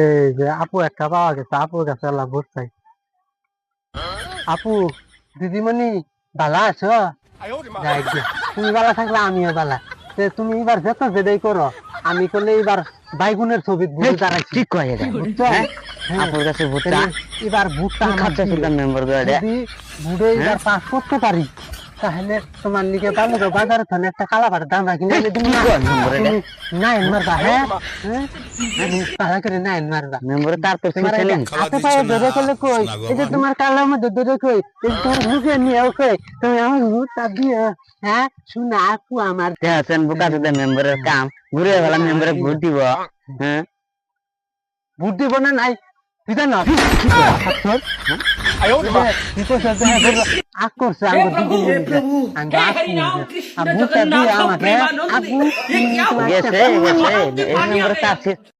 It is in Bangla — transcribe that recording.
এই যে আপু একটা পাওয়া গেছে, আপুর কাছে আল্লাহ ভোট চাই। আপু, দিদিমণি, বালা আছো? যাই গিয়া। তুমি বালা থাকলে আমিও বালা। তুমি এবার যেত যেটাই করো, আমি করলে এবার বাইগুনের ছবি ভোটে দাঁড়াইছি। ঠিক কয় এটা বুঝছো? হ্যাঁ হ্যাঁ, আপুর কাছে ভোটটা তাহলে এবার ভোটটা আমার খাচ্ছে দিও। মেম্বার যদি ভোটে এবার পাস করতে পারি, তাহলে তোমার লিগে পাবো বাজারে থানে একটা কালাপাড়ের দাম রাখি না, তুমি নাইন মারবা। হ্যাঁ, হ্যাঁ, তুমি পালা করে নাইন মারবা। মেম্বার তার তো তোমার চিন্তা এটা নেই হাতে পায়ে ধরে করলে কই, এই যে তোমার কালার মধ্যে ধরে কই, এই যে তোমার মুখে নিয়েও কই, তুমি আমার ভোটটা দিও। হ্যাঁ, শুনে আপু আমার দেখছেন বোকা চোদা মেম্বারের কাম ঘুরে গেলাম মেম্বারে ভোট দিব হ্যাঁ ভোট দিব না নাই তুই জানো আগ করছে हे আমার प्रभु हे प्रभु हे हरि राम कृष्ण जगन्नाथ प्रेमानंद ये क्या গেছে গেছে এই মেম্বারে তার